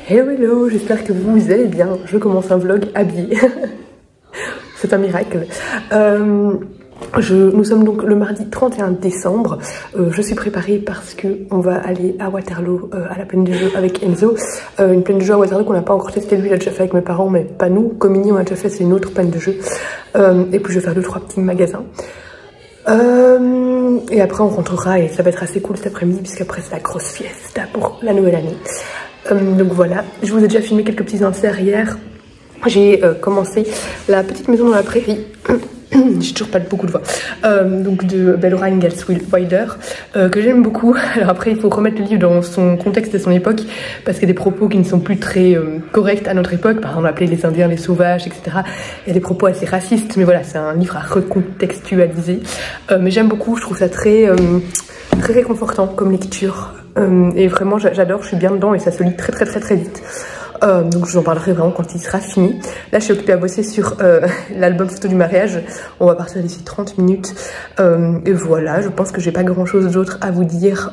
Hello hello, j'espère que vous allez bien. Je commence un vlog habillée. C'est un miracle. Nous sommes donc le mardi 31 décembre. Je suis préparée parce qu'on va aller à Waterloo, à la plaine de jeu avec Enzo. Une plaine de jeu à Waterloo qu'on n'a pas encore testée. Lui, il a déjà fait avec mes parents, mais pas nous. Comini, on a déjà fait, c'est une autre plaine de jeu. Et puis je vais faire 2-3 petits magasins. Et après on rentrera et ça va être assez cool cet après-midi puisqu'après c'est la grosse fiesta pour la nouvelle année. Donc voilà, je vous ai déjà filmé quelques petits inserts hier. J'ai commencé la petite maison dans la prairie. J'ai toujours pas beaucoup de voix. Donc de Bellora Ingalls Wilder, que j'aime beaucoup. Alors après il faut remettre le livre dans son contexte et son époque, parce qu'il y a des propos qui ne sont plus très corrects à notre époque. Par exemple appeler les Indiens les sauvages, etc. Il y a des propos assez racistes, mais voilà, c'est un livre à recontextualiser. Mais j'aime beaucoup, je trouve ça très réconfortant comme lecture. Et vraiment j'adore, je suis bien dedans et ça se lit très vite. Donc je vous en parlerai vraiment quand il sera fini. Là je suis occupée à bosser sur l'album photo du mariage. On va partir d'ici 30 minutes. Et voilà, je pense que j'ai pas grand chose d'autre à vous dire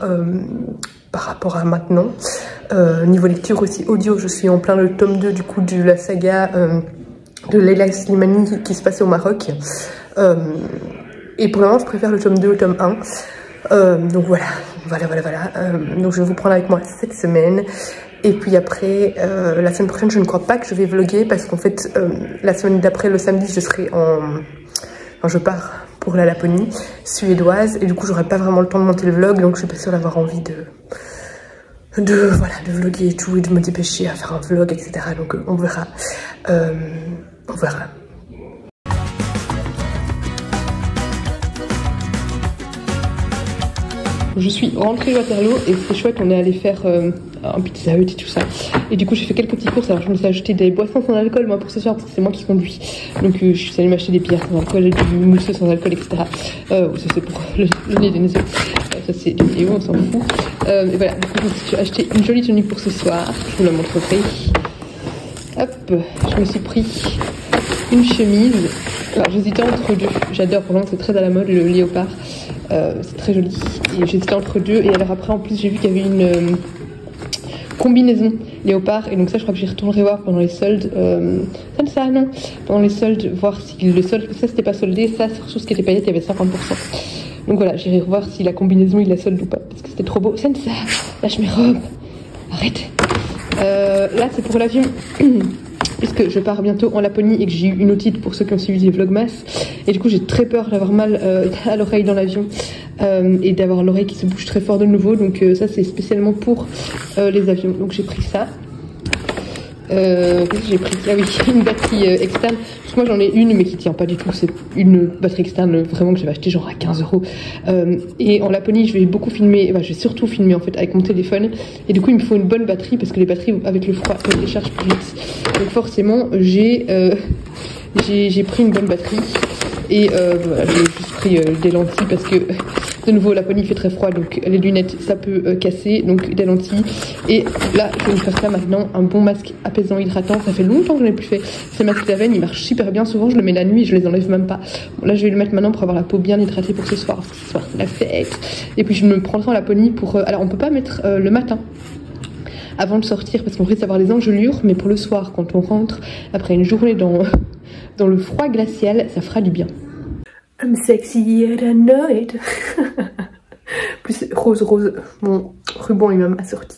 par rapport à maintenant. Niveau lecture aussi audio, je suis en plein le tome 2 du coup de la saga de Leila Slimani qui se passait au Maroc. Et pour le moment je préfère le tome 2 au tome 1. Donc voilà. Donc je vais vous prendre avec moi cette semaine. Et puis après, la semaine prochaine, je ne crois pas que je vais vlogger parce qu'en fait, la semaine d'après, le samedi, je serai enfin, je pars pour la Laponie suédoise et du coup, j'aurai pas vraiment le temps de monter le vlog, donc je suis pas sûre d'avoir envie de vlogger et tout et de me dépêcher à faire un vlog, etc. Donc on verra. On verra. Je suis rentrée à Waterloo et c'était chouette, on est allé faire un pizza hut et tout ça. Et du coup j'ai fait quelques petites courses, alors je me suis acheté des boissons sans alcool moi pour ce soir parce que c'est moi qui conduis. Donc je suis allée m'acheter des bières sans alcool, du mousseux sans alcool, etc. Ça c'est pour le nez des Enzo. Ça c'est des vidéos, on s'en fout. Et voilà, du coup je me suis acheté une jolie tenue pour ce soir, je vous la montrerai. Hop, je me suis pris une chemise. Alors j'hésitais entre deux, j'adore, vraiment c'est très à la mode le léopard. C'est très joli et j'hésitais entre deux et alors après en plus j'ai vu qu'il y avait une combinaison léopard et donc ça je crois que j'y retournerai voir pendant les soldes non pendant les soldes, voir si le solde, ça c'était pas soldé, ça sur ce qui était paillettes il y avait 50%, donc voilà j'irai revoir si la combinaison il la solde ou pas parce que c'était trop beau. Ça lâche mes robes, arrête. Là c'est pour l'avion puisque je pars bientôt en Laponie et que j'ai eu une otite pour ceux qui ont suivi les vlogmas. Et du coup j'ai très peur d'avoir mal à l'oreille dans l'avion et d'avoir l'oreille qui se bouge très fort de nouveau. Donc ça c'est spécialement pour les avions. Donc j'ai pris ça. Qu'est-ce que j'ai pris? Ah oui, une batterie externe. Parce que moi j'en ai une mais qui tient pas du tout. C'est une batterie externe vraiment que j'avais acheté genre à 15 €. Et en Laponie je vais beaucoup filmer, je vais surtout filmer en fait avec mon téléphone. Et du coup il me faut une bonne batterie parce que les batteries avec le froid elles déchargent plus vite. Donc forcément j'ai pris une bonne batterie. Et voilà, j'ai juste pris des lentilles parce que de nouveau Laponie il fait très froid donc les lunettes ça peut casser, donc des lentilles. Et là je vais me faire ça maintenant, un bon masque apaisant hydratant, ça fait longtemps que je n'ai plus fait. Ces masques d'Aven ils marchent super bien, souvent je le mets la nuit et je les enlève même pas. Bon, là je vais le mettre maintenant pour avoir la peau bien hydratée pour ce soir, parce que ce soir c'est la fête. Et puis je me prendrai en Laponie pour... alors on peut pas mettre le matin avant de sortir parce qu'on risque d'avoir les engelures, mais pour le soir quand on rentre après une journée dans le froid glacial, ça fera du bien. I'm sexy at night. Plus rose, mon ruban lui-même assorti.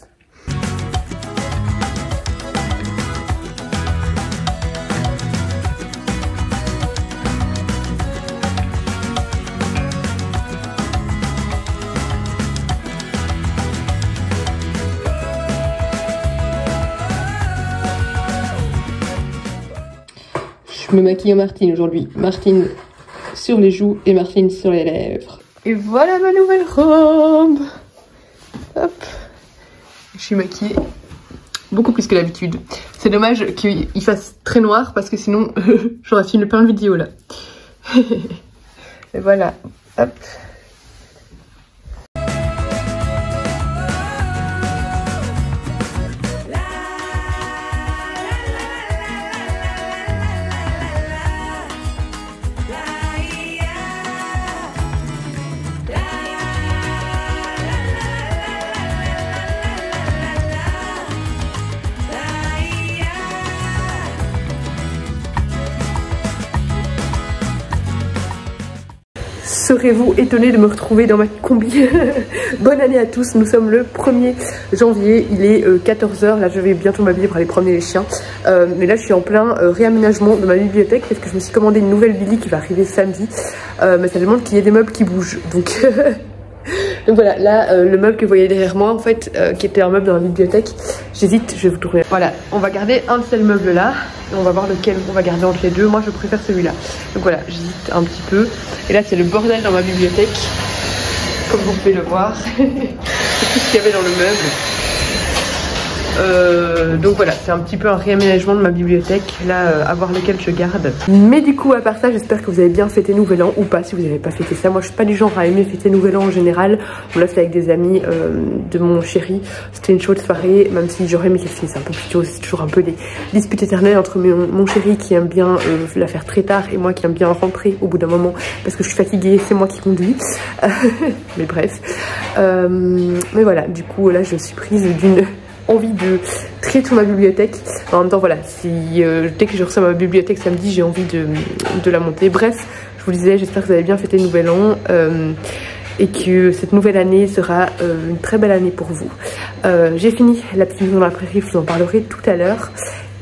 Je me maquille en Martine aujourd'hui. Martine sur les joues et Martine sur les lèvres. Et voilà ma nouvelle robe. Hop. Je suis maquillée beaucoup plus que d'habitude. C'est dommage qu'il fasse très noir parce que sinon j'aurais filmé plein de vidéos là. Et voilà. Hop. Serez-vous étonnés de me retrouver dans ma combi? Bonne année à tous, nous sommes le 1er janvier, il est 14 h, là je vais bientôt m'habiller pour aller promener les chiens. Mais là je suis en plein réaménagement de ma bibliothèque parce que je me suis commandé une nouvelle Billy qui va arriver samedi. Mais ça demande qu'il y ait des meubles qui bougent, donc... Donc voilà, là le meuble que vous voyez derrière moi en fait, qui était un meuble dans la bibliothèque, j'hésite, je vais vous tourner. Voilà, on va garder un seul meuble là, et on va voir lequel on va garder entre les deux. Moi je préfère celui-là. Donc voilà, j'hésite un petit peu. Et là c'est le bordel dans ma bibliothèque, comme vous pouvez le voir. C'est tout ce qu'il y avait dans le meuble. Donc voilà, c'est un petit peu un réaménagement de ma bibliothèque, là à voir lequel je garde. Mais du coup à part ça, j'espère que vous avez bien fêté Nouvel An, ou pas si vous n'avez pas fêté ça. Moi je suis pas du genre à aimer fêter Nouvel An en général. Bon, là c'est avec des amis de mon chéri, c'était une chaude soirée, même si j'aurais aimé qu'elle finisse un peu plus tôt. C'est toujours un peu des disputes éternelles entre mon chéri qui aime bien la faire très tard et moi qui aime bien rentrer au bout d'un moment parce que je suis fatiguée, c'est moi qui conduis. Mais bref, mais voilà, du coup là je suis prise d'une envie de trier toute ma bibliothèque. En même temps voilà, si dès que je reçois ma bibliothèque samedi, j'ai envie de la monter. Bref, je vous le disais, j'espère que vous avez bien fêté le Nouvel An et que cette nouvelle année sera une très belle année pour vous. J'ai fini la petite maison dans la prairie, je vous en parlerai tout à l'heure.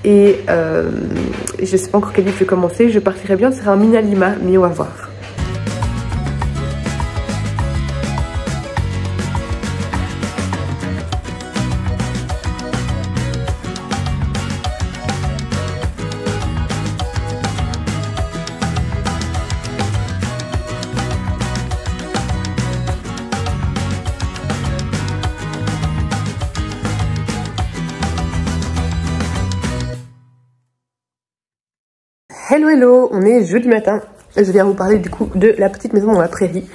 Et je sais pas encore quel livre je vais commencer. Je partirai bien sur un Minalima, mais on va voir. Hello hello, on est jeudi matin. Je viens vous parler du coup de la petite maison dans la prairie.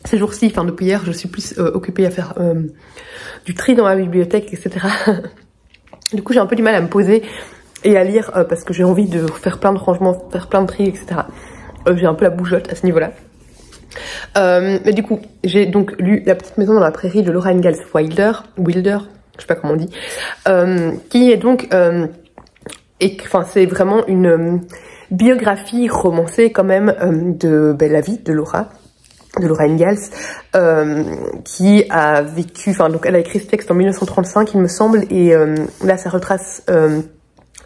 Ces jours-ci, enfin depuis hier, je suis plus occupée à faire du tri dans ma bibliothèque, etc. Du coup j'ai un peu du mal à me poser et à lire parce que j'ai envie de faire plein de rangements, faire plein de tri, etc. J'ai un peu la bougeotte à ce niveau-là. Mais du coup, j'ai donc lu La petite maison dans la prairie de Laura Ingalls Wilder, je sais pas comment on dit, qui est donc... enfin, c'est vraiment une biographie romancée quand même de la vie de Laura Ingalls, qui a vécu, enfin donc elle a écrit ce texte en 1935 il me semble, et là ça retrace,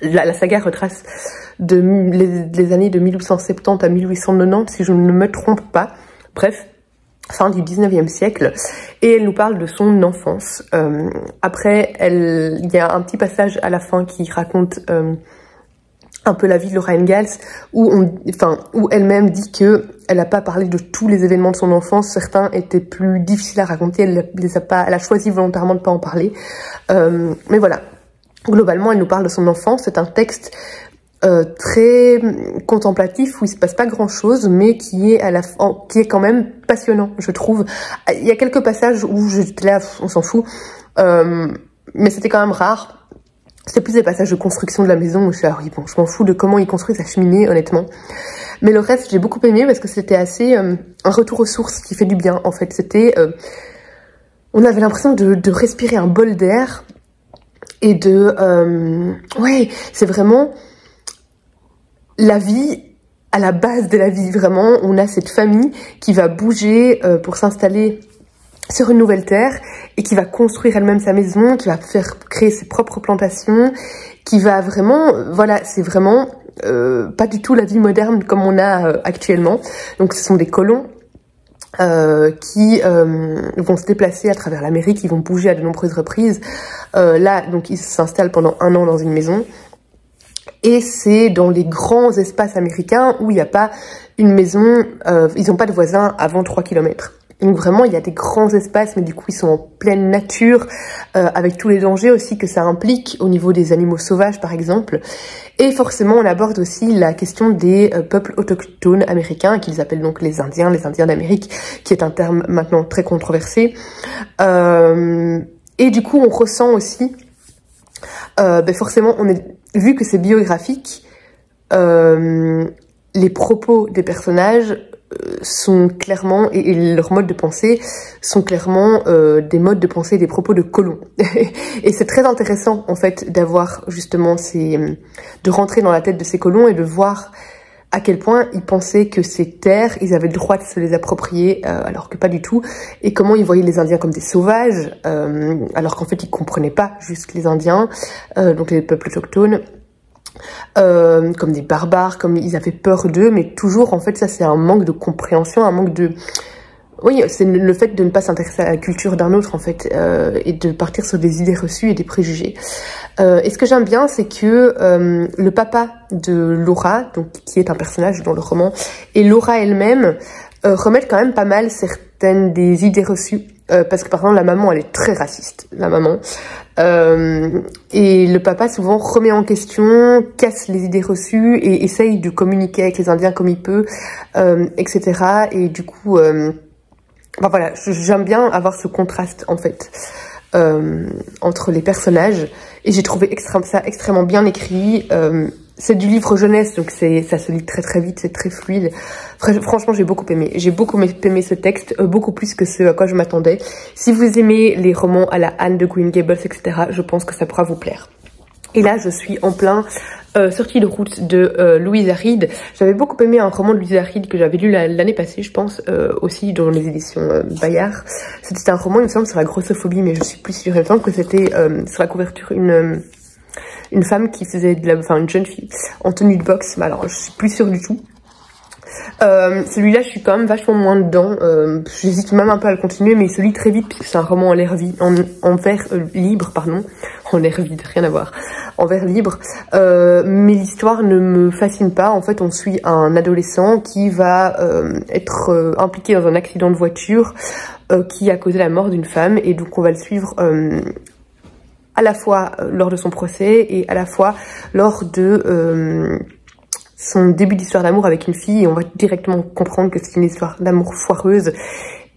la saga retrace les années de 1870 à 1890 si je ne me trompe pas, bref, fin du 19e siècle, et elle nous parle de son enfance. Après, il y a un petit passage à la fin qui raconte un peu la vie de Laura Ingalls, où elle-même dit que elle n'a pas parlé de tous les événements de son enfance. Certains étaient plus difficiles à raconter. Elle a choisi volontairement de ne pas en parler. Mais voilà, globalement, elle nous parle de son enfance. C'est un texte très contemplatif où il se passe pas grand chose, mais qui est quand même passionnant, je trouve. Il y a quelques passages où j'étais là, on s'en fout, mais c'était quand même rare. C'était plus des passages de construction de la maison où je suis là, oui bon, je m'en fous de comment ils construisent sa cheminée, honnêtement. Mais le reste, j'ai beaucoup aimé parce que c'était assez un retour aux sources qui fait du bien, en fait. C'était, on avait l'impression de respirer un bol d'air et ouais, c'est vraiment la vie, à la base de la vie, vraiment. On a cette famille qui va bouger pour s'installer sur une nouvelle terre et qui va construire elle-même sa maison, qui va faire créer ses propres plantations, qui va vraiment, voilà, c'est vraiment pas du tout la vie moderne comme on a actuellement. Donc ce sont des colons qui vont se déplacer à travers l'Amérique, ils vont bouger à de nombreuses reprises. Là, donc ils s'installent pendant 1 an dans une maison. Et c'est dans les grands espaces américains où il n'y a pas une maison, ils n'ont pas de voisins avant 3 km. Donc vraiment, il y a des grands espaces, mais du coup, ils sont en pleine nature, avec tous les dangers aussi que ça implique au niveau des animaux sauvages, par exemple. Et forcément, on aborde aussi la question des peuples autochtones américains, qu'ils appellent donc les Indiens d'Amérique, qui est un terme maintenant très controversé. Et du coup, on ressent aussi, forcément, vu que c'est biographique, les propos des personnages sont clairement, et leur mode de pensée sont clairement des modes de pensée, des propos de colons. Et c'est très intéressant en fait d'avoir justement de rentrer dans la tête de ces colons et de voir à quel point ils pensaient que ces terres, ils avaient le droit de se les approprier, alors que pas du tout, et comment ils voyaient les Indiens comme des sauvages, alors qu'en fait ils comprenaient pas juste les Indiens, donc les peuples autochtones, comme des barbares, comme ils avaient peur d'eux, mais toujours en fait ça c'est un manque de compréhension, un manque de... Oui, c'est le fait de ne pas s'intéresser à la culture d'un autre en fait, et de partir sur des idées reçues et des préjugés. Et ce que j'aime bien, c'est que le papa de Laura, donc qui est un personnage dans le roman, et Laura elle-même remettent quand même pas mal certaines des idées reçues. Parce que par exemple la maman elle est très raciste, la maman, et le papa souvent remet en question, casse les idées reçues et essaye de communiquer avec les Indiens comme il peut, etc. Et du coup, enfin voilà, j'aime bien avoir ce contraste en fait entre les personnages, et j'ai trouvé ça extrêmement bien écrit. C'est du livre jeunesse, donc ça se lit très très vite, c'est très fluide. Franchement, j'ai beaucoup aimé. J'ai beaucoup aimé ce texte, beaucoup plus que ce à quoi je m'attendais. Si vous aimez les romans à la Anne de Green Gables, etc., je pense que ça pourra vous plaire. Et là, je suis en plein sortie de route de Louisa Reed. J'avais beaucoup aimé un roman de Louisa Reed que j'avais lu l'année passée, je pense, aussi dans les éditions Bayard. C'était un roman, il me semble, sur la grossophobie, mais je suis plus sûre. Il me semble que c'était sur la couverture une femme qui faisait une jeune fille en tenue de boxe, mais alors je suis plus sûre du tout. Celui-là je suis quand même vachement moins dedans, j'hésite même un peu à le continuer, mais il se lit très vite puisque c'est un roman en vers libre, pardon, en l'air vide, rien à voir, en vers libre, mais l'histoire ne me fascine pas. En fait on suit un adolescent qui va être impliqué dans un accident de voiture qui a causé la mort d'une femme, et donc on va le suivre à la fois lors de son procès et à la fois lors de son début d'histoire d'amour avec une fille, et on va directement comprendre que c'est une histoire d'amour foireuse,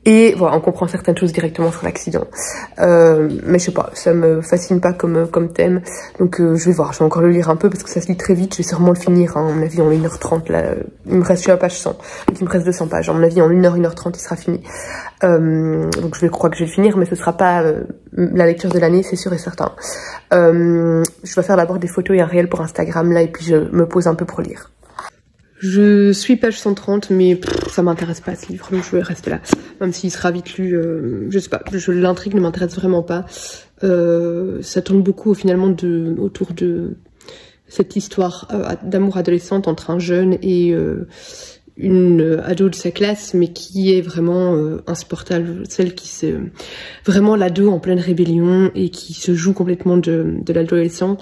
et voilà, on comprend certaines choses directement sur l'accident. Mais je sais pas, ça me fascine pas comme thème, donc je vais voir, je vais encore le lire un peu parce que ça se lit très vite, je vais sûrement le finir, hein, à mon avis en 1h30, là, il me reste, je suis à la page 100, donc il me reste 200 pages, à mon avis en 1h30 il sera fini. Donc je crois que je vais le finir, mais ce sera pas la lecture de l'année, c'est sûr et certain. Je vais faire d'abord des photos et un réel pour Instagram là, et puis je me pose un peu pour lire. Je suis page 130, mais ça m'intéresse pas ce livre, donc je vais rester là. Même s'il sera vite lu, je sais pas, l'intrigue ne m'intéresse vraiment pas. Ça tourne beaucoup finalement autour de cette histoire d'amour adolescente entre un jeune et une ado de sa classe, mais qui est vraiment insupportable, celle qui c'est vraiment l'ado en pleine rébellion et qui se joue complètement de l'adolescent.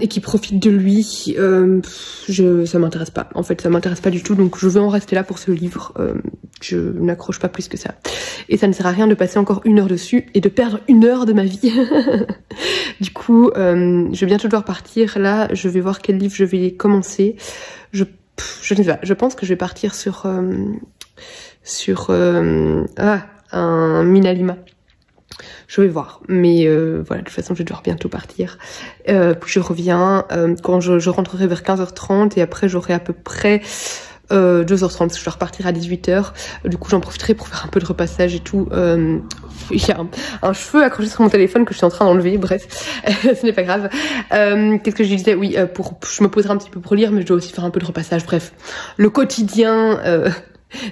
Et qui profite de lui, ça m'intéresse pas, en fait ça m'intéresse pas du tout, donc je vais en rester là pour ce livre, je n'accroche pas plus que ça, et ça ne sert à rien de passer encore 1 heure dessus et de perdre 1 heure de ma vie. Du coup je vais bientôt devoir partir, là je vais voir quel livre je vais commencer, je ne sais pas, je pense que je vais partir sur un Minalima. Je vais voir, mais voilà, de toute façon je vais devoir bientôt partir, puis je reviens quand je rentrerai vers 15h30, et après j'aurai à peu près 2h30 parce que je dois repartir à 18h, du coup j'en profiterai pour faire un peu de repassage et tout. Il y a un cheveu accroché sur mon téléphone que je suis en train d'enlever, bref, ce n'est pas grave. Qu'est-ce que je disais? Oui, je me poserai un petit peu pour lire, mais je dois aussi faire un peu de repassage, bref, le quotidien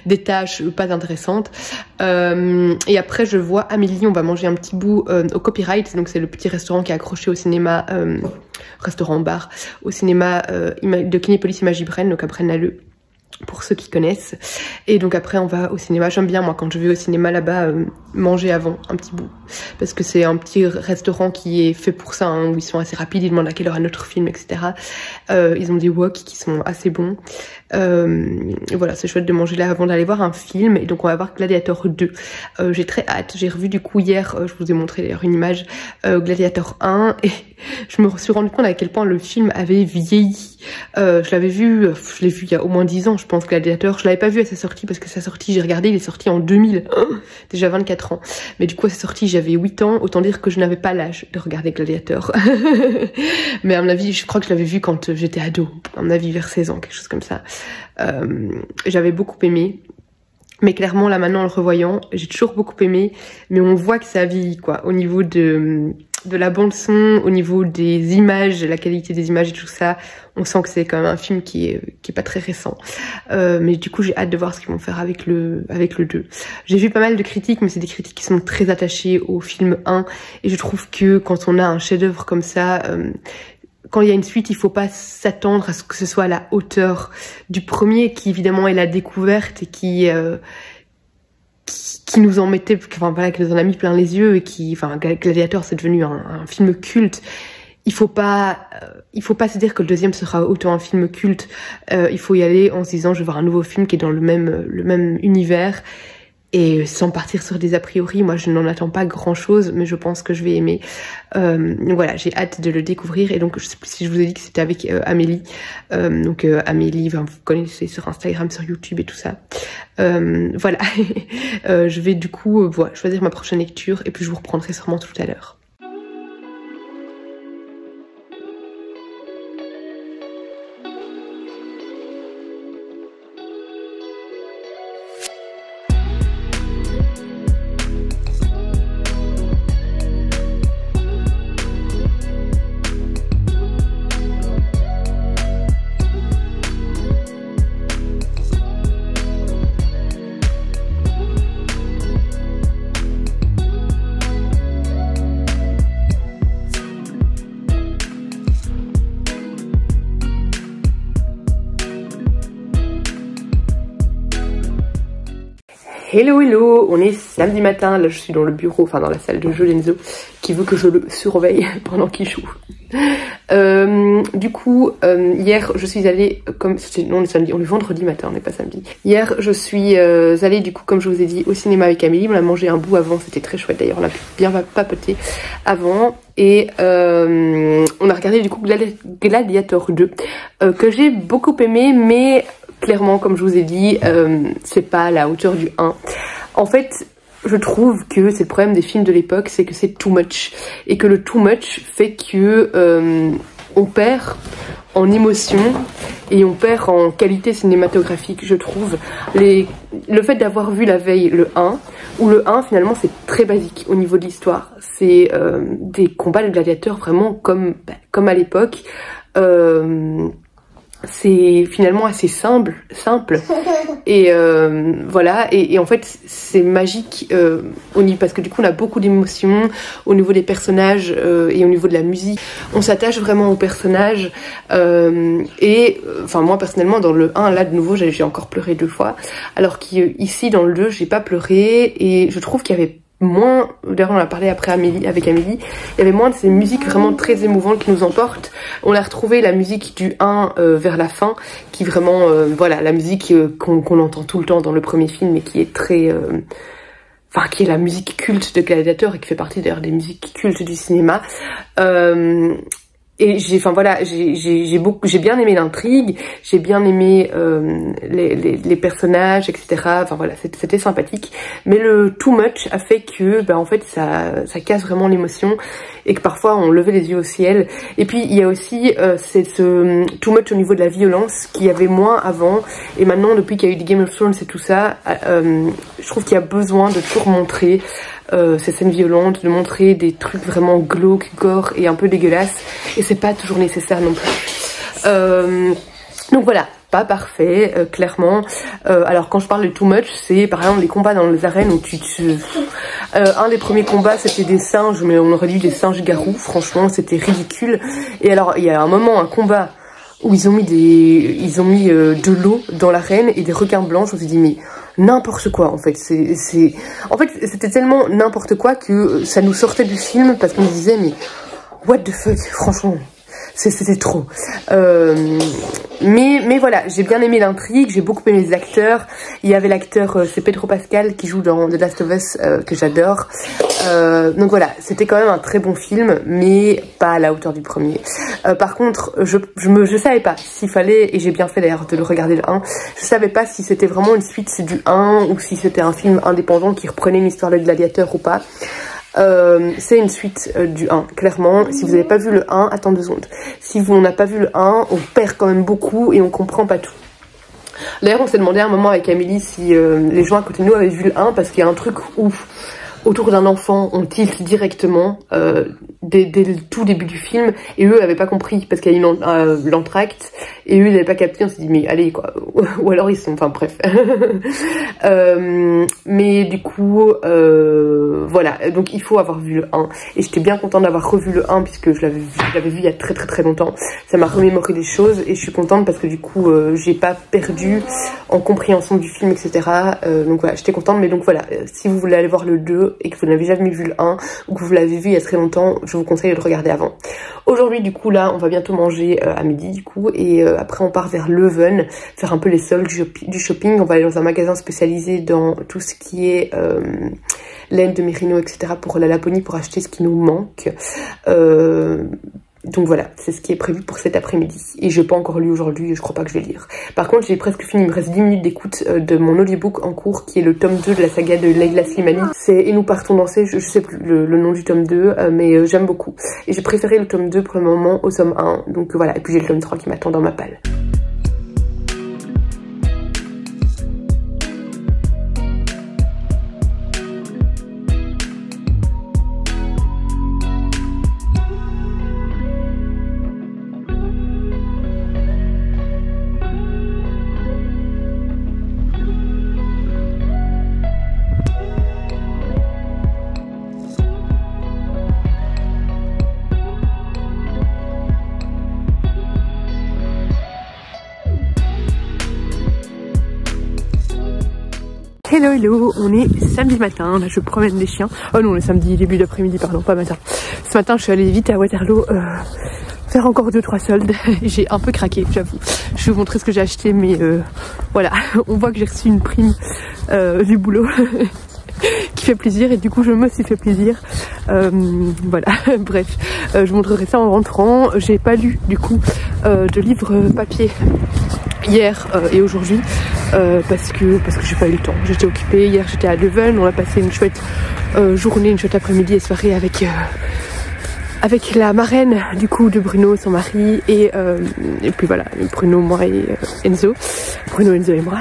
des tâches pas intéressantes. Et après je vois Amélie, on va manger un petit bout au Copyright, donc c'est le petit restaurant qui est accroché au cinéma, restaurant-bar, au cinéma de Kinépolis Image Ibren, donc à Braine-l'Alleud, pour ceux qui connaissent. Et donc après on va au cinéma, j'aime bien moi quand je vais au cinéma là-bas manger avant un petit bout, parce que c'est un petit restaurant qui est fait pour ça, hein, où ils sont assez rapides, ils demandent à quelle heure est notre film, etc. Ils ont des wok qui sont assez bons. Et voilà, c'est chouette de manger là avant d'aller voir un film, et donc on va voir Gladiator 2. J'ai très hâte, j'ai revu du coup hier, je vous ai montré d'ailleurs une image, Gladiator 1, et je me suis rendu compte à quel point le film avait vieilli. Je l'ai vu il y a au moins 10 ans, je pense, Gladiator. Je l'avais pas vu à sa sortie, parce que sa sortie, j'ai regardé, il est sorti en 2000, déjà 24 ans. Mais du coup à sa sortie j'avais 8 ans, autant dire que je n'avais pas l'âge de regarder Gladiator. Mais à mon avis, je crois que je l'avais vu quand j'étais ado, à mon avis vers 16 ans, quelque chose comme ça. J'avais beaucoup aimé, mais clairement là maintenant en le revoyant, j'ai toujours beaucoup aimé, mais on voit que ça vieillit quoi, au niveau de la bande son, au niveau des images, la qualité des images et tout ça, on sent que c'est quand même un film qui est pas très récent. Mais du coup, j'ai hâte de voir ce qu'ils vont faire avec le 2. J'ai vu pas mal de critiques, mais c'est des critiques qui sont très attachées au film 1. Et je trouve que quand on a un chef-d'œuvre comme ça, quand il y a une suite, il faut pas s'attendre à ce que ce soit à la hauteur du premier, qui évidemment est la découverte et qui nous en mettait, enfin voilà, qui nous en a mis plein les yeux et Gladiator c'est devenu un film culte. Il faut pas se dire que le deuxième sera autant un film culte. Il faut y aller en se disant je vais voir un nouveau film qui est dans le même univers. Et sans partir sur des a priori, moi je n'en attends pas grand chose, mais je pense que je vais aimer. Donc voilà, j'ai hâte de le découvrir. Et donc je sais plus si je vous ai dit que c'était avec Amélie. Amélie, vous connaissez sur Instagram, sur YouTube et tout ça. Voilà, je vais du coup choisir ma prochaine lecture et puis je vous reprendrai sûrement tout à l'heure. Hello, on est samedi matin, là je suis dans le bureau, enfin dans la salle de jeu d'Enzo, qui veut que je le surveille pendant qu'il joue. Du coup, hier je suis allée, on est samedi, on est vendredi matin, on n'est pas samedi. Hier je suis allée du coup, comme je vous ai dit, au cinéma avec Amélie, on a mangé un bout avant, c'était très chouette d'ailleurs, on a pu bien papoter avant. Et on a regardé du coup Gladiator 2, que j'ai beaucoup aimé, mais clairement, comme je vous ai dit, c'est pas à la hauteur du 1. En fait, je trouve que c'est le problème des films de l'époque, c'est que c'est too much. Et que le too much fait que on perd en émotion et on perd en qualité cinématographique, je trouve. Le fait d'avoir vu la veille le 1, où le 1 finalement c'est très basique au niveau de l'histoire. C'est des combats de gladiateurs vraiment comme à l'époque. C'est finalement assez simple et voilà, et en fait c'est magique parce que du coup on a beaucoup d'émotions au niveau des personnages et au niveau de la musique, on s'attache vraiment aux personnages enfin moi personnellement dans le 1 là de nouveau j'ai encore pleuré 2 fois, alors qu'ici dans le 2 j'ai pas pleuré, et je trouve qu'il y avait moins, d'ailleurs on a parlé après avec Amélie, il y avait moins de ces musiques vraiment très émouvantes qui nous emportent. On a retrouvé la musique du 1 vers la fin, qui vraiment, voilà, la musique qu'on entend tout le temps dans le premier film et qui est très... qui est la musique culte de Gladiator et qui fait partie d'ailleurs des musiques cultes du cinéma. Et j'ai bien aimé l'intrigue, j'ai bien aimé les personnages, etc. Enfin voilà, c'était sympathique. Mais le too much a fait que, en fait, ça casse vraiment l'émotion et que parfois on levait les yeux au ciel. Et puis il y a aussi ce too much au niveau de la violence qu'il y avait moins avant. Et maintenant, depuis qu'il y a eu des Game of Thrones et tout ça, je trouve qu'il y a besoin de tout remontrer. Ces scènes violentes, de montrer des trucs vraiment glauques, gore et un peu dégueulasses, et c'est pas toujours nécessaire non plus. Donc voilà, pas parfait, clairement. Alors quand je parle de too much, c'est par exemple les combats dans les arènes où un des premiers combats c'était des singes, mais on aurait dit des singes garous, franchement c'était ridicule. Et alors il y a un moment, un combat où ils ont mis de l'eau dans l'arène et des requins blancs. Je me suis dit mais n'importe quoi en fait. En fait c'était tellement n'importe quoi que ça nous sortait du film, parce qu'on se disait mais what the fuck, franchement. C'était trop. Mais voilà, j'ai bien aimé l'intrigue, j'ai beaucoup aimé les acteurs. Il y avait l'acteur, c'est Pedro Pascal qui joue dans The Last of Us, que j'adore. Donc voilà, c'était quand même un très bon film, mais pas à la hauteur du premier. Par contre, je savais pas s'il fallait, et j'ai bien fait d'ailleurs de le regarder le 1, je savais pas si c'était vraiment une suite du 1 ou si c'était un film indépendant qui reprenait une histoire de gladiateur ou pas. C'est une suite du 1, clairement. Si vous n'avez pas vu le 1, attends 2 secondes. Si on n'a pas vu le 1, on perd quand même beaucoup et on comprend pas tout. D'ailleurs, on s'est demandé à un moment avec Amélie si les gens à côté de nous avaient vu le 1, parce qu'il y a un truc où, autour d'un enfant, on tilte directement dès le tout début du film, et eux avaient pas compris parce qu'il y a eu l'entracte, et eux ils n'avaient pas capté. On s'est dit mais allez quoi, ou alors ils sont, enfin bref. Mais du coup voilà, donc il faut avoir vu le 1, et j'étais bien contente d'avoir revu le 1 puisque je l'avais vu il y a très longtemps. Ça m'a remémoré des choses et je suis contente parce que du coup j'ai pas perdu en compréhension du film, etc. Donc voilà, j'étais contente. Mais donc voilà, si vous voulez aller voir le 2 et que vous n'avez jamais vu le 1 ou que vous l'avez vu il y a très longtemps, je vous conseille de le regarder avant. Aujourd'hui du coup là on va bientôt manger à midi du coup, et après on part vers Leuven faire un peu les soldes du shopping. On va aller dans un magasin spécialisé dans tout ce qui est laine de mérino, etc. pour la Laponie, pour acheter ce qui nous manque. Donc voilà, c'est ce qui est prévu pour cet après-midi. Et je n'ai pas encore lu aujourd'hui, je crois pas que je vais lire. Par contre, j'ai presque fini, il me reste 10 minutes d'écoute de mon audiobook en cours, qui est le tome 2 de la saga de Leila Slimani. C'est Et nous partons danser, je sais plus le nom du tome 2, mais j'aime beaucoup. Et j'ai préféré le tome 2 pour le moment au tome 1. Donc voilà, et puis j'ai le tome 3 qui m'attend dans ma palle. Hello hello, on est samedi matin, là je promène les chiens. Oh non, on est samedi début d'après-midi, pardon, pas matin. Ce matin je suis allée vite à Waterloo faire encore 2-3 soldes. J'ai un peu craqué, j'avoue. Je vais vous montrer ce que j'ai acheté, mais voilà, on voit que j'ai reçu une prime du boulot qui fait plaisir, et du coup je me suis fait plaisir. Voilà, bref, je vous montrerai ça en rentrant. J'ai pas lu du coup de livre papier hier et aujourd'hui parce que j'ai pas eu le temps, j'étais occupée. Hier j'étais à Leuven, on a passé une chouette journée, une chouette après-midi et soirée avec la marraine du coup de Bruno, son mari, et puis voilà, Bruno, moi et Enzo. Bruno, Enzo et moi.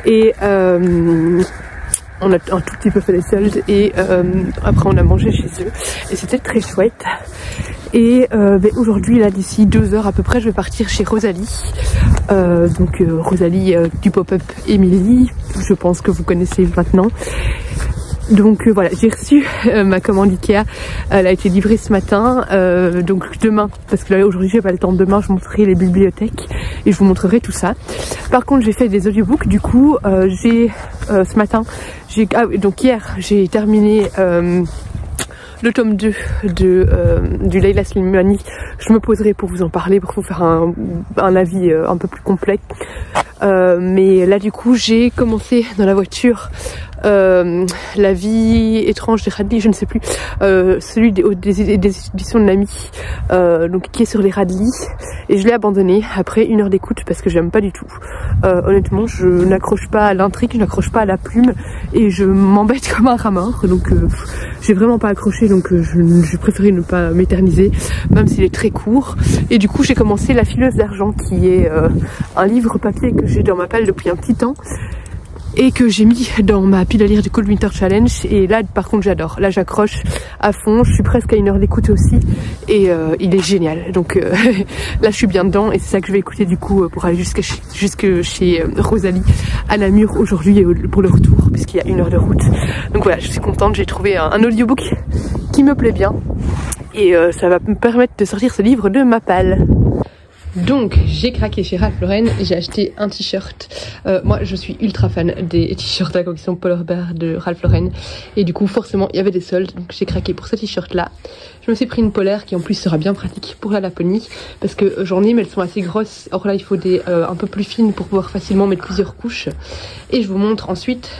Et on a un tout petit peu fait les soldes, et après on a mangé chez eux et c'était très chouette. Et aujourd'hui là, d'ici 2 heures à peu près, je vais partir chez Rosalie. Donc Rosalie du pop-up Emily, je pense que vous connaissez maintenant. Donc voilà, j'ai reçu ma commande Ikea, elle a été livrée ce matin, donc demain, parce que là aujourd'hui j'ai pas le temps, demain je vous montrerai les bibliothèques et je vous montrerai tout ça. Par contre j'ai fait des audiobooks, du coup j'ai ce matin, donc hier j'ai terminé le tome 2 du Leila Slimani. Je me poserai pour vous en parler, pour vous faire un avis un peu plus complet. Mais là du coup j'ai commencé dans la voiture La vie étrange des Radley, je ne sais plus, celui des éditions de l'ami, donc qui est sur les Radley, et je l'ai abandonné après 1 heure d'écoute parce que j'aime pas du tout. Honnêtement, je n'accroche pas à l'intrigue, je n'accroche pas à la plume, et je m'embête comme un rat mort, donc j'ai vraiment pas accroché, donc je préférais ne pas m'éterniser, même s'il est très court. Et du coup j'ai commencé La fileuse d'argent, qui est un livre papier que j'ai dans ma palle depuis un petit temps et que j'ai mis dans ma pile à lire du Cold Winter Challenge. Et là par contre j'adore, là j'accroche à fond, je suis presque à 1 heure d'écoute aussi, et il est génial, donc là je suis bien dedans, et c'est ça que je vais écouter du coup pour aller jusque chez Rosalie à Namur aujourd'hui pour le retour, puisqu'il y a 1 heure de route. Donc voilà, je suis contente, j'ai trouvé un audiobook qui me plaît bien, et ça va me permettre de sortir ce livre de ma palle. Donc j'ai craqué chez Ralph Lauren et j'ai acheté un t-shirt. Moi je suis ultra fan des t-shirts à collection Polar Bear de Ralph Lauren, et du coup forcément il y avait des soldes, donc j'ai craqué pour ce t-shirt là. Je me suis pris une polaire qui en plus sera bien pratique pour la Laponie, parce que j'en ai mais elles sont assez grosses. Or là il faut des un peu plus fines pour pouvoir facilement mettre plusieurs couches. Et je vous montre ensuite.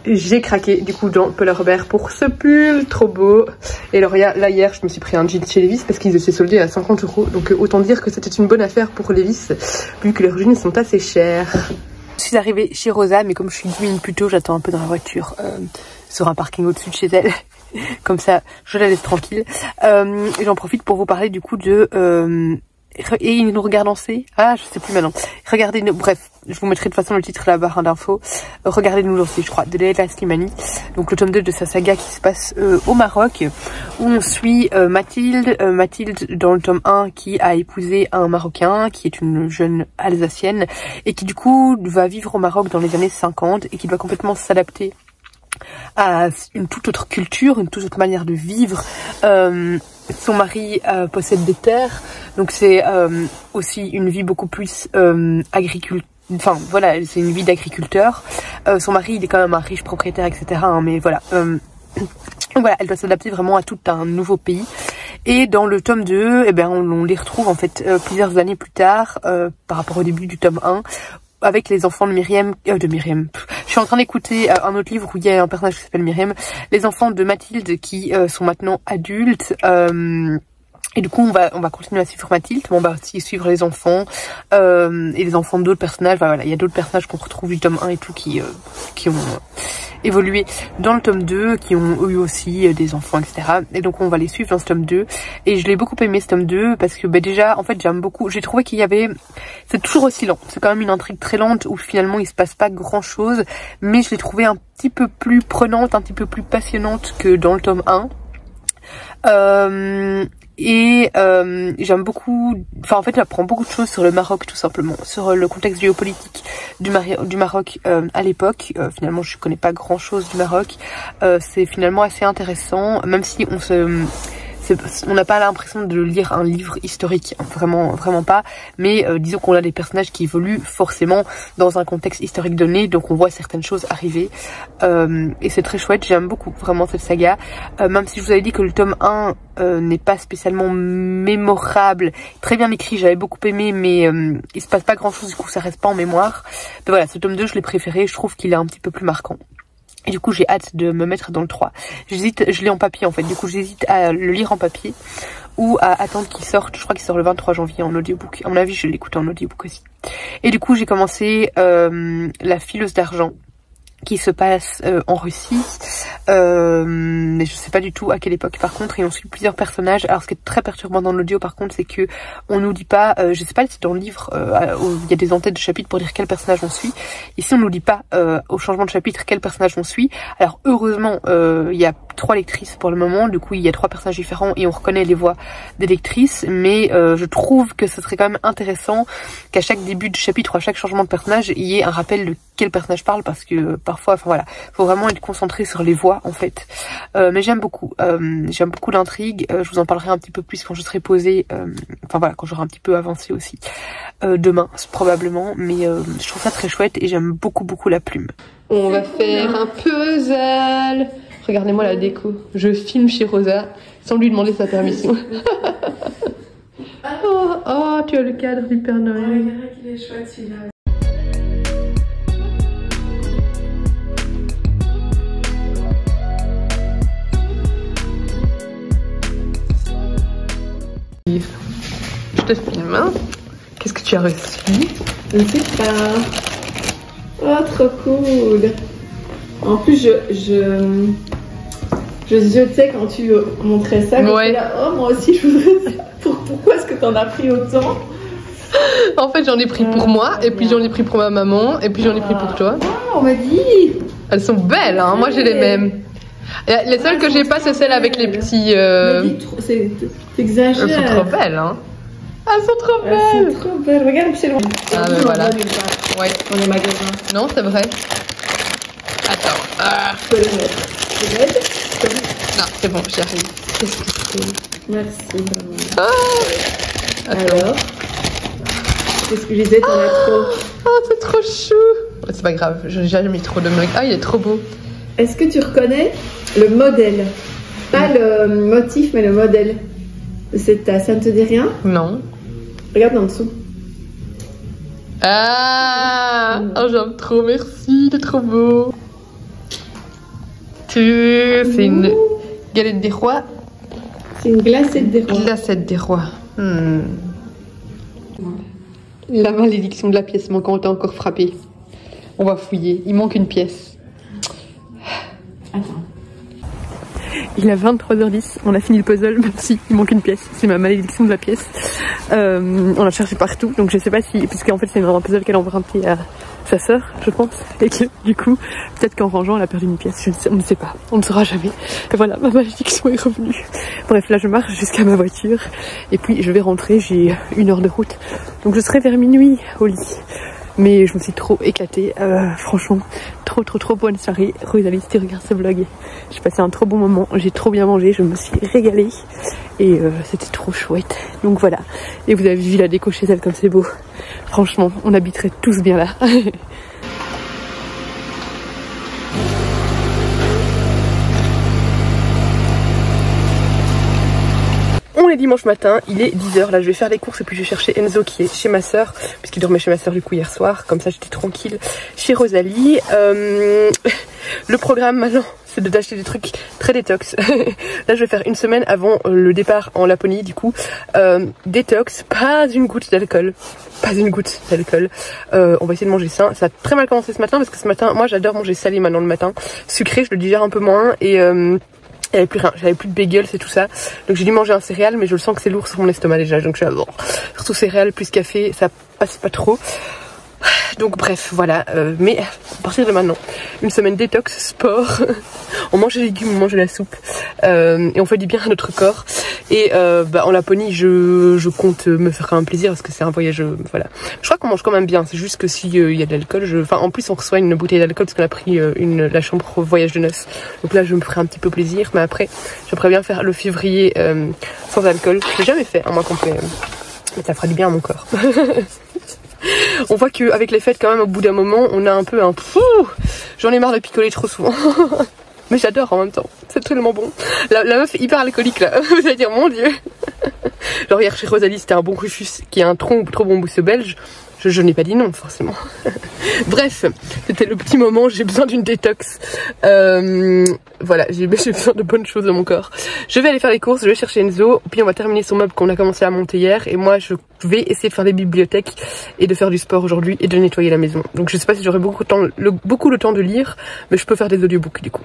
J'ai craqué du coup dans Polar Bear pour ce pull trop beau. Et alors là hier je me suis pris un jean chez Levi's parce qu'ils étaient soldés à 50 €. Donc autant dire que c'était une bonne affaire pour Levi's, vu que leurs jeans sont assez chers. Je suis arrivée chez Rosa, mais comme je suis 10 minutes plus tôt, j'attends un peu dans la voiture sur un parking au-dessus de chez elle. Comme ça je la laisse tranquille. Et j'en profite pour vous parler du coup de et il nous regarde danser. Ah, je sais plus maintenant. Regardez-nous, bref, je vous mettrai de toute façon le titre à la barre d'infos. Regardez-nous danser, je crois, de Leila Slimani. Donc le tome 2 de sa saga qui se passe au Maroc, où on suit Mathilde. Mathilde dans le tome 1 qui a épousé un Marocain, qui est une jeune Alsacienne, et qui du coup va vivre au Maroc dans les années 50 et qui doit complètement s'adapter à une toute autre culture, une toute autre manière de vivre. Son mari possède des terres, donc c'est aussi une vie beaucoup plus enfin voilà, c'est une vie d'agriculteur. Son mari il est quand même un riche propriétaire, etc. Hein, mais voilà. Voilà, elle doit s'adapter vraiment à tout un nouveau pays. Et dans le tome 2, eh ben, on les retrouve en fait plusieurs années plus tard, par rapport au début du tome 1, avec les enfants de Myriam. Je suis en train d'écouter un autre livre où il y a un personnage qui s'appelle Myriam. Les enfants de Mathilde qui sont maintenant adultes. Et du coup, on va continuer à suivre Mathilde, mais on va aussi suivre les enfants et les enfants d'autres personnages. Enfin, voilà, il y a d'autres personnages qu'on retrouve du tome 1 et tout qui ont évolué dans le tome 2, qui ont eu aussi des enfants, etc. Et donc, on va les suivre dans ce tome 2. Et je l'ai beaucoup aimé ce tome 2 parce que déjà, en fait, j'aime beaucoup. J'ai trouvé qu'il y avait... C'est toujours aussi lent. C'est quand même une intrigue très lente où finalement, il se passe pas grand-chose. Mais je l'ai trouvé un petit peu plus prenante, un petit peu plus passionnante que dans le tome 1. J'aime beaucoup, enfin en fait j'apprends beaucoup de choses sur le Maroc tout simplement, sur le contexte géopolitique du Maroc à l'époque. Finalement je connais pas grand chose du Maroc, c'est finalement assez intéressant, même si on n'a pas l'impression de lire un livre historique, vraiment pas, mais disons qu'on a des personnages qui évoluent forcément dans un contexte historique donné, donc on voit certaines choses arriver, et c'est très chouette. J'aime beaucoup vraiment cette saga, même si je vous avais dit que le tome 1 n'est pas spécialement mémorable, très bien écrit, j'avais beaucoup aimé, mais il se passe pas grand chose, du coup ça reste pas en mémoire. Mais voilà, ce tome 2 je l'ai préféré, je trouve qu'il est un petit peu plus marquant. Et du coup, j'ai hâte de me mettre dans le 3. J'hésite, je l'ai en papier en fait. Du coup, j'hésite à le lire en papier ou à attendre qu'il sorte. Je crois qu'il sort le 23 janvier en audiobook. À mon avis, je vais l'écouter en audiobook aussi. Et du coup, j'ai commencé La fileuse d'argent, qui se passe en Russie, mais je sais pas du tout à quelle époque par contre, et on suit plusieurs personnages. Alors ce qui est très perturbant dans l'audio par contre, c'est que on nous dit pas, je sais pas si dans le livre il y a des en-têtes de chapitres pour dire quel personnage on suit. Ici on nous dit pas au changement de chapitre quel personnage on suit. Alors heureusement il y a 3 lectrices pour le moment, du coup il y a 3 personnages différents et on reconnaît les voix des lectrices, mais je trouve que ce serait quand même intéressant qu'à chaque début de chapitre ou à chaque changement de personnage il y ait un rappel de quel personnage parle, parce que parfois, enfin voilà, faut vraiment être concentré sur les voix en fait. Mais j'aime beaucoup l'intrigue. Je vous en parlerai un petit peu plus quand je serai posée, enfin voilà, quand j'aurai un petit peu avancé aussi demain probablement. Mais je trouve ça très chouette et j'aime beaucoup la plume. On va faire un puzzle. Regardez-moi la déco. Je filme chez Rosa sans lui demander sa permission. Oh, tu as le cadre du Père Noël. Oh, regarde qu'il est chouette celui-là. Je te filme, hein. Qu'est-ce que tu as reçu? Je ne sais pas. Oh, trop cool. En plus, je ziotais quand tu montrais ça. Ouais. Là, oh, moi aussi, je voudrais ça. Pourquoi est-ce que tu en as pris autant? En fait, j'en ai pris pour moi, et puis j'en ai pris pour ma maman, et puis j'en ai pris pour toi. Ah, on m'a dit. Elles sont belles, hein. Moi, j'ai les mêmes. Les seules que j'ai pas, c'est celles avec les petits. T'exagères. Elles sont trop belles, hein. Elles sont trop belles. Elles sont trop belles. Regarde, c'est loin. Ah, ben voilà. Ouais. Dans les magasins. Non, c'est vrai. Attends. Je peux les mettre. C'est belle. Non, c'est bon, j'arrive. Qu'est-ce que c'est? Merci, vraiment. Ah. Alors, qu'est-ce que je disais? T'en as trop. Oh, c'est trop chou. C'est pas grave, j'ai jamais mis trop de mecs. Ah, il est trop beau. Est-ce que tu reconnais le modèle? Pas le motif, mais le modèle de cette tasse. Ça ne te dit rien? Non. Regarde en dessous. Ah, oh, j'aime trop, merci, il est trop beau. C'est une galette des rois. C'est une glacette des rois. Glacette des rois. La malédiction de la pièce manquante est encore frappée. On va fouiller, il manque une pièce. Attends. il est 23h10, on a fini le puzzle, même si il manque une pièce, c'est ma malédiction de la pièce. On a cherché partout, donc je sais pas si, parce qu'en fait c'est un puzzle qu'elle a emprunté à sa sœur, je pense, et que du coup, peut-être qu'en rangeant elle a perdu une pièce, on ne sait pas, on ne saura jamais. Et voilà, ma malédiction est revenue. Bref, là je marche jusqu'à ma voiture, et puis je vais rentrer, j'ai 1 heure de route, donc je serai vers minuit au lit. Mais je me suis trop éclatée, franchement, trop bonne soirée. Rosalie, si tu regardes ce vlog, j'ai passé un trop bon moment, j'ai trop bien mangé, je me suis régalée et c'était trop chouette. Donc voilà, et vous avez vu la déco chez elle comme c'est beau. Franchement, on habiterait tous bien là. On est dimanche matin, il est 10h, là je vais faire les courses et puis je vais chercher Enzo qui est chez ma soeur, puisqu'il dormait chez ma soeur du coup hier soir, comme ça j'étais tranquille chez Rosalie. Le programme maintenant c'est d'acheter des trucs très détox. Là je vais faire 1 semaine avant le départ en Laponie du coup. Détox, pas une goutte d'alcool. Pas une goutte d'alcool. On va essayer de manger sain. Ça a très mal commencé ce matin parce que ce matin, moi j'adore manger salé maintenant le matin. Sucré je le digère un peu moins et... j'avais plus rien, j'avais plus de bagels et tout ça. Donc j'ai dû manger un céréal mais je le sens que c'est lourd sur mon estomac déjà. Donc je suis bon, surtout céréales plus café, ça passe pas trop. Donc bref, voilà, mais à partir de maintenant, 1 semaine détox, sport, on mange les légumes, on mange la soupe, et on fait du bien à notre corps. Et en Laponie, je compte me faire quand même plaisir parce que c'est un voyage, voilà. Je crois qu'on mange quand même bien, c'est juste que s'il y a de l'alcool, enfin en plus on reçoit une bouteille d'alcool parce qu'on a pris la chambre au voyage de noces. Donc là je me ferai un petit peu plaisir, mais après j'aimerais bien faire le février sans alcool. Je l'ai jamais fait, à moins qu'on fait, mais ça fera du bien à mon corps. On voit qu'avec les fêtes quand même au bout d'un moment on a un peu un j'en ai marre de picoler trop souvent. Mais j'adore en même temps, c'est tellement bon. La meuf est hyper alcoolique là, vous allez dire mon dieu. Genre hier chez Rosalie c'était un bon Rufus qui est un trop bon boost belge. Je n'ai pas dit non forcément. Bref, c'était le petit moment, j'ai besoin d'une détox. Voilà, j'ai besoin de bonnes choses dans mon corps. Je vais aller faire les courses, je vais chercher Enzo, puis on va terminer son meuble qu'on a commencé à monter hier. Et moi je vais essayer de faire des bibliothèques et de faire du sport aujourd'hui et de nettoyer la maison. Donc je sais pas si j'aurai beaucoup le temps de lire, mais je peux faire des audiobooks du coup.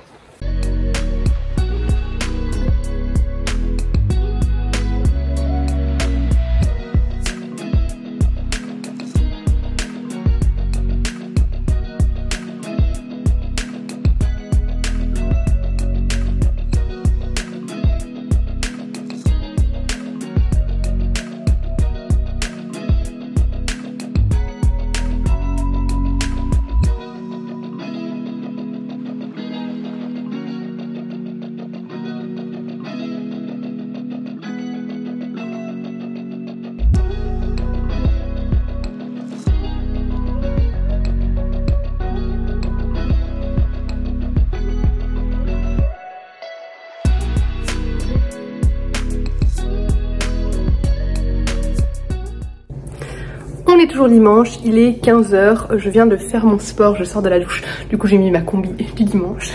On est toujours dimanche, il est 15h, je viens de faire mon sport, je sors de la douche, du coup j'ai mis ma combi du dimanche.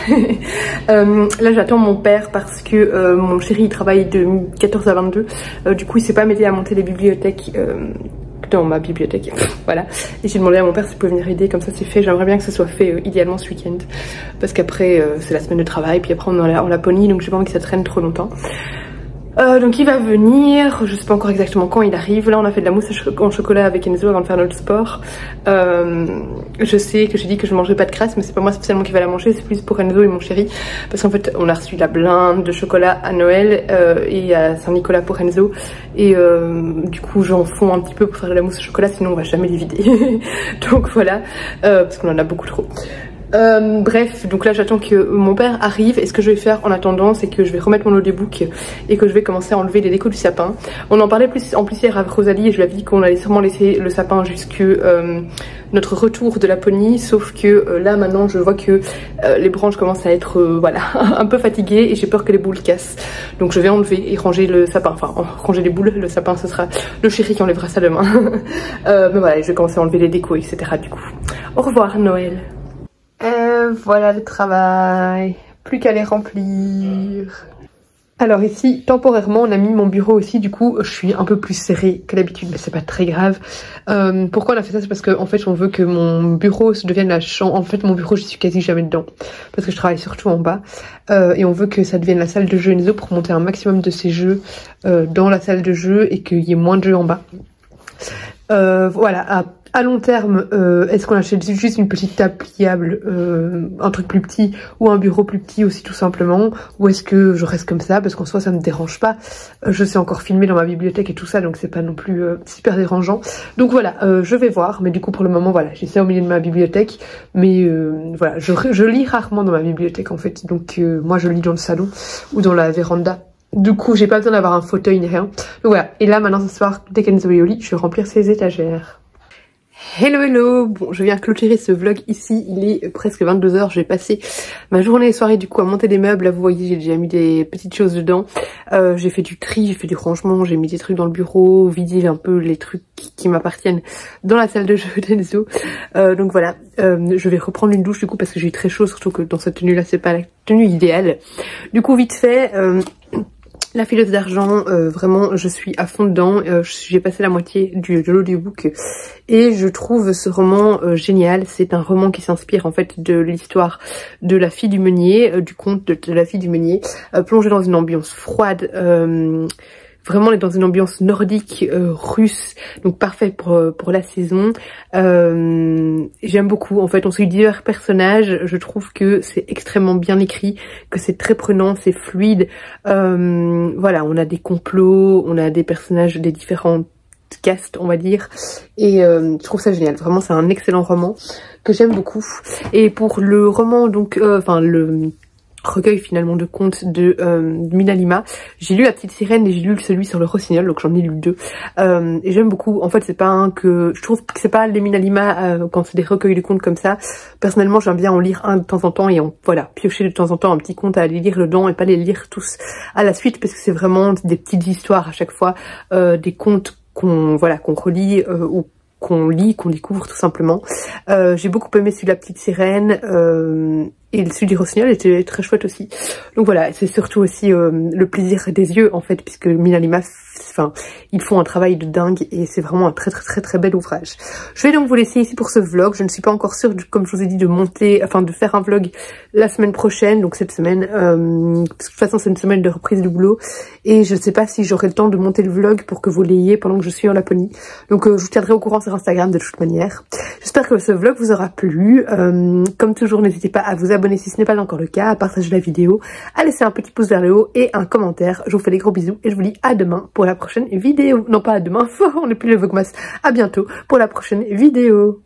Là j'attends mon père parce que mon chéri il travaille de 14 à 22, du coup il s'est pas m'aider à monter les bibliothèques dans ma bibliothèque, voilà. Et j'ai demandé à mon père s'il pouvait venir aider, comme ça c'est fait, j'aimerais bien que ce soit fait idéalement ce week-end, parce qu'après c'est la semaine de travail, puis après on est en Laponie, donc j'ai pas envie que ça traîne trop longtemps. Donc il va venir, je sais pas encore exactement quand il arrive. Là on a fait de la mousse en chocolat avec Enzo avant de faire notre sport. Je sais que j'ai dit que je mangerais pas de crasse, mais c'est pas moi spécialement qui va la manger, c'est plus pour Enzo et mon chéri. Parce qu'en fait on a reçu la blinde de chocolat à Noël et à Saint-Nicolas pour Enzo. Et du coup j'en fonds un petit peu pour faire de la mousse au chocolat, sinon on va jamais les vider. Donc voilà, parce qu'on en a beaucoup trop. Bref, donc là j'attends que mon père arrive, et ce que je vais faire en attendant c'est que je vais remettre mon audiobook et que je vais commencer à enlever les décos du sapin. On en parlait en plus hier avec Rosalie et je lui avais dit qu'on allait sûrement laisser le sapin jusque notre retour de Laponie, sauf que là maintenant je vois que les branches commencent à être voilà, un peu fatiguées et j'ai peur que les boules cassent. Donc je vais enlever et ranger le sapin, enfin ranger les boules, le sapin ce sera le chéri qui enlèvera ça demain. Mais voilà, je vais commencer à enlever les décos etc. du coup. Au revoir Noël. Voilà le travail, plus qu'à les remplir. Alors ici, temporairement, on a mis mon bureau aussi, du coup, je suis un peu plus serrée que d'habitude, mais c'est pas très grave. Pourquoi on a fait ça? C'est parce qu'en fait, on veut que mon bureau se devienne la chambre. En fait, mon bureau, je suis quasi jamais dedans, parce que je travaille surtout en bas. Et on veut que ça devienne la salle de jeu Enzo pour monter un maximum de ces jeux dans la salle de jeu et qu'il y ait moins de jeux en bas. Voilà, à long terme, est-ce qu'on achète juste une petite table pliable, un truc plus petit, ou un bureau plus petit aussi tout simplement, ou est-ce que je reste comme ça, parce qu'en soi ça me dérange pas, je sais encore filmer dans ma bibliothèque et tout ça, donc c'est pas non plus super dérangeant. Donc voilà, je vais voir, mais du coup pour le moment voilà, j'ai ça au milieu de ma bibliothèque, mais voilà, je lis rarement dans ma bibliothèque en fait, donc moi je lis dans le salon ou dans la véranda. Du coup, j'ai pas besoin d'avoir un fauteuil ni rien. Donc voilà, et là maintenant ce soir, dès qu'Enzo est au lit, je vais remplir ses étagères. Hello hello, bon je viens clôturer ce vlog ici, il est presque 22 h, j'ai passé ma journée et soirée du coup à monter des meubles, là vous voyez j'ai déjà mis des petites choses dedans, j'ai fait du tri, j'ai fait du rangement, j'ai mis des trucs dans le bureau, vidé un peu les trucs qui m'appartiennent dans la salle de jeu d'Enzo, donc voilà, je vais reprendre une douche du coup parce que j'ai eu très chaud, surtout que dans cette tenue là c'est pas la tenue idéale, du coup vite fait... La fileuse d'argent, vraiment, je suis à fond dedans. J'ai passé la moitié de l'audiobook et je trouve ce roman génial. C'est un roman qui s'inspire en fait de l'histoire de la fille du meunier, du conte de la fille du meunier, plongé dans une ambiance froide. Vraiment, on est dans une ambiance nordique, russe, donc parfait pour la saison. J'aime beaucoup, en fait, on suit divers personnages, je trouve que c'est extrêmement bien écrit, que c'est très prenant, c'est fluide. Voilà, on a des complots, on a des personnages des différents castes, on va dire, et je trouve ça génial. Vraiment, c'est un excellent roman que j'aime beaucoup. Et pour le roman, donc, enfin, le... recueil finalement de contes de Minalima. J'ai lu La Petite Sirène et j'ai lu celui sur le rossignol, donc j'en ai lu 2. Et j'aime beaucoup. En fait, c'est pas un que... Je trouve que c'est pas les Minalima quand c'est des recueils de contes comme ça. Personnellement, j'aime bien en lire un de temps en temps et voilà, piocher de temps en temps un petit conte à aller lire dedans et pas les lire tous à la suite parce que c'est vraiment des petites histoires à chaque fois, des contes qu'on relit ou qu'on lit, qu'on découvre tout simplement. J'ai beaucoup aimé celui de La Petite Sirène et celui du rossignol était très chouette aussi. Donc voilà, c'est surtout aussi le plaisir des yeux en fait, puisque Minalima, enfin, ils font un travail de dingue et c'est vraiment un très bel ouvrage. Je vais donc vous laisser ici pour ce vlog. Je ne suis pas encore sûre, comme je vous ai dit, de faire un vlog la semaine prochaine, donc cette semaine, parce que de toute façon c'est une semaine de reprise du boulot et je ne sais pas si j'aurai le temps de monter le vlog pour que vous l'ayez pendant que je suis en Laponie. Donc je vous tiendrai au courant sur Instagram de toute manière. J'espère que ce vlog vous aura plu. Comme toujours, n'hésitez pas à vous abonner si ce n'est pas encore le cas, à partager la vidéo, à laisser un petit pouce vers le haut et un commentaire. Je vous fais des gros bisous et je vous dis à demain pour la prochaine vidéo. Non, pas à demain, on n'est plus le Vlogmas. À bientôt pour la prochaine vidéo.